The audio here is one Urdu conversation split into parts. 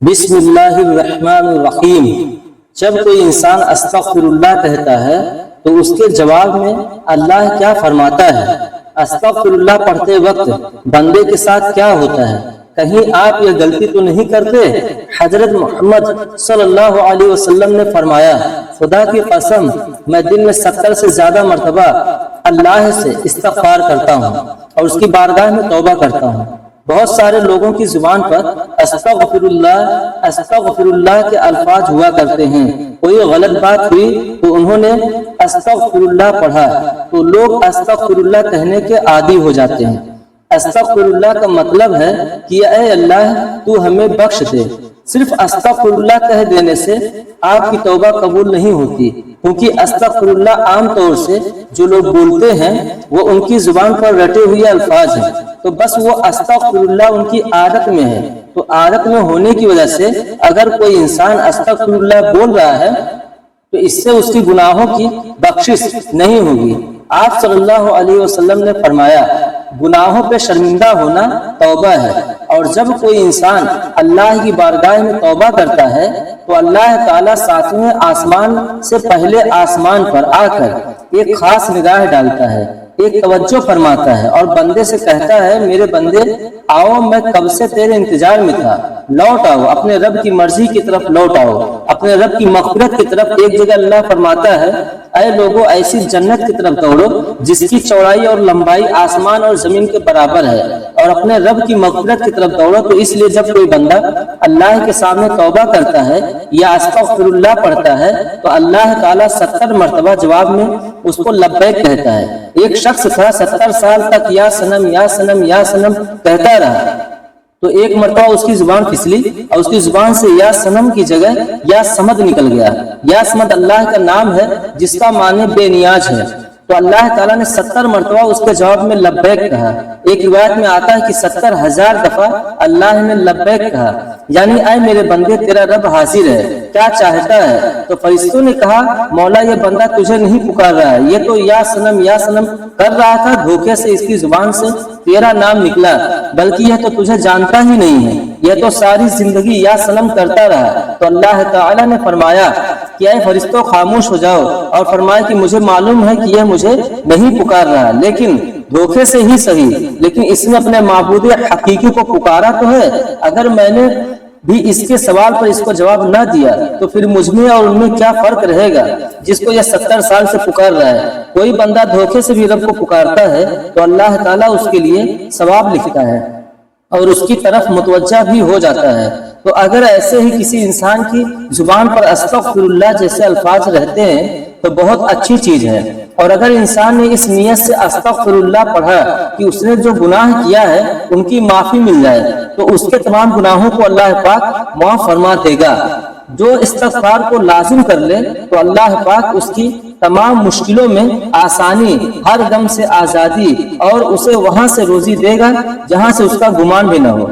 بسم اللہ الرحمن الرحیم۔ جب کوئی انسان استغفر اللہ کہتا ہے تو اس کے جواب میں اللہ کیا فرماتا ہے؟ استغفر اللہ پڑھتے وقت بندے کے ساتھ کیا ہوتا ہے؟ کہیں آپ یہ غلطی تو نہیں کرتے؟ حضرت محمد صلی اللہ علیہ وسلم نے فرمایا، خدا کی قسم میں دن میں 70 سے زیادہ مرتبہ اللہ سے استغفار کرتا ہوں اور اس کی بارگاہ میں توبہ کرتا ہوں۔ بہت سارے لوگوں کی زبان پر استغفر اللہ کے الفاظ ہوا کرتے ہیں۔ کوئی غلط بات ہوئی تو انہوں نے استغفر اللہ پڑھا تو لوگ استغفر اللہ کہنے کے عادی ہو جاتے ہیں۔ استغفر اللہ کا مطلب ہے کہ اے اللہ تو ہمیں بخش دے۔ صرف استغفر اللہ کہہ دینے سے آپ کی توبہ قبول نہیں ہوتی، کیونکہ استغفر اللہ عام طور سے جو لوگ بولتے ہیں وہ ان کی زبان پر رٹے ہوئے الفاظ ہیں، تو بس وہ استغفر اللہ ان کی عادت میں ہے۔ تو عادت میں ہونے کی وجہ سے اگر کوئی انسان استغفر اللہ بول رہا ہے تو اس سے اس کی گناہوں کی بخشش نہیں ہوگی۔ آپ صلی اللہ علیہ وسلم نے فرمایا، گناہوں پہ شرمندہ ہونا توبہ ہے، اور جب کوئی انسان اللہ کی بارگاہ میں توبہ کرتا ہے تو اللہ تعالیٰ ساتویں آسمان سے پہلے آسمان پر آ کر ایک خاص نگاہ ڈالتا ہے، ایک توجہ فرماتا ہے اور بندے سے کہتا ہے، میرے بندے آؤ، میں کب سے تیرے انتظار میں تھا، لوٹ آؤ، اپنے رب کی مرضی کی طرف لوٹ آؤ، اپنے رب کی مغفرت کی طرف۔ ایک جگہ اللہ فرماتا ہے، اے لوگوں ایسی جنت کی طرف دوڑو جس کی چوڑائی اور لمبائی آسمان اور زمین کے برابر ہے، اور اپنے رب کی مغفرت کی طرف دوڑو۔ تو اس لیے جب کوئی بندہ اللہ کے سامنے توبہ کرتا ہے یا استغفر اللہ پڑھتا ہے تو اللہ تعالیٰ 70 مرتبہ جواب میں اس کو لبیک کہتا ہے۔ ایک شخص تھا 70 سال تک یا سنم یا سنم یا سنم کہتا رہا، تو ایک مرتبہ اس کی زبان پھسلی اور اس کی زبان سے یا سنم کی جگہ یا سمد نکل گیا۔ یا سمد اللہ کا نام ہے جس کا معنی بے نیاز ہے، تو اللہ تعالیٰ نے 70 مرتبہ اس کے جواب میں لبیک کہا۔ ایک روایت میں آتا ہے کہ 70,000 دفعہ اللہ نے لبیک کہا، یعنی اے میرے بندے تیرا رب حاضر ہے، کیا چاہتا ہے؟ تو فرشتوں نے کہا، مولا یہ بندہ تجھے نہیں پکار رہا ہے، یہ تو یا سنم کر رہا تھا، دھوکے سے اس کی زبان سے تیرا نام نکلا، بلکہ یہ تو تجھے جانتا ہی نہیں ہے، یہ تو ساری زندگی یا سنم کرتا رہا۔ تو اللہ تعالیٰ نے فرمایا کہ اے فرشتوں خاموش ہو جاؤ، اور فرمایا کہ مجھے معلوم ہے کہ یہ مجھے نہیں پکار رہا، لیکن دھوکے سے ہی صحیح، لیکن اس نے اپنے معبود حقیقی کو پکارا تو ہے۔ اگر میں نے بھی اس کے سوال پر اس کو جواب نہ دیا تو پھر مجھ میں اور ان میں کیا فرق رہے گا جس کو یہ 70 سال سے پکار رہا ہے۔ کوئی بندہ دھوکے سے بھی رب کو پکارتا ہے تو اللہ تعالیٰ اس کے لیے ثواب لکھتا ہے اور اس کی طرف متوجہ بھی ہو جاتا ہے۔ تو اگر ایسے ہی کسی انسان کی زبان پر استغفر اللہ جیسے الفاظ رہتے ہیں تو بہت اچھی چیز ہے، اور اگر انسان نے اس نیت سے استغفر اللہ پڑھا کہ اس نے جو گناہ کیا ہے ان کی معافی مل جائے تو اس کے تمام گناہوں کو اللہ پاک معاف فرما دے گا۔ جو استغفار کو لازم کر لے تو اللہ پاک اس کی تمام مشکلوں میں آسانی، ہر غم سے آزادی، اور اسے وہاں سے روزی دے گا جہاں سے اس کا گمان بھی نہ ہو۔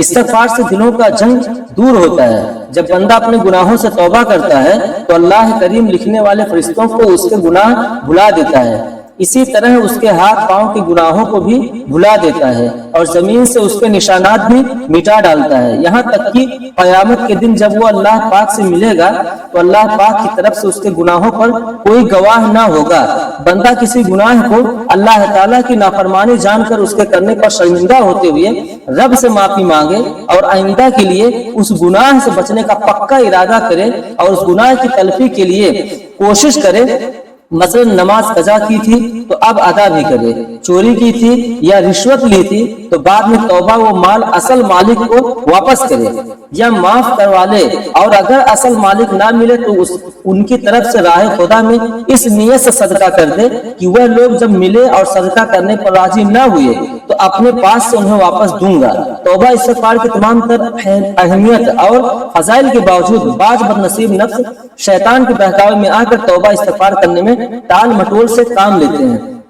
استغفار سے دلوں کا جنگ دور ہوتا ہے۔ جب بندہ اپنے گناہوں سے توبہ کرتا ہے تو اللہ کریم لکھنے والے فرشتوں کو اس کے گناہ بھلا دیتا ہے، اسی طرح اس کے ہاتھ پاؤں کے گناہوں کو بھی بھلا دیتا ہے اور زمین سے اس کے نشانات بھی مٹا ڈالتا ہے، یہاں تک کہ قیامت کے دن جب وہ اللہ پاک سے ملے گا تو اللہ پاک کی طرف سے اس کے گناہوں پر کوئی گواہ نہ ہوگا۔ بندہ کسی گناہ کو اللہ تعالیٰ کی نافرمانی جان کر اس کے کرنے پر شرمندہ ہوتے ہوئے رب سے معافی مانگے اور آئندہ کے لیے اس گناہ سے بچنے کا پکا ارادہ کرے اور اس گناہ کی تلفی کے لیے کوشش کرے۔ مثلا نماز قضا کی تھی تو اب ادا بھی کرے، چوری کی تھی یا رشوت لی تھی تو بعد میں توبہ وہ مال اصل مالک کو واپس کرے یا معاف کروا لے، اور اگر اصل مالک نہ ملے تو ان کی طرف سے راہ خدا میں اس نیت سے صدقہ کر دے کہ وہ لوگ جب ملے اور صدقہ کرنے پر راضی نہ ہوئے تو اپنے پاس سے انہیں واپس دوں گا۔ توبہ استغفار کی تمام تر اہمیت اور فضائل کے باوجود بعض بدنصیب نفس شیطان کے بہکاوے میں آ کر توبہ استغفار کرنے میں ٹال مٹول سے کام لیتے ہیں۔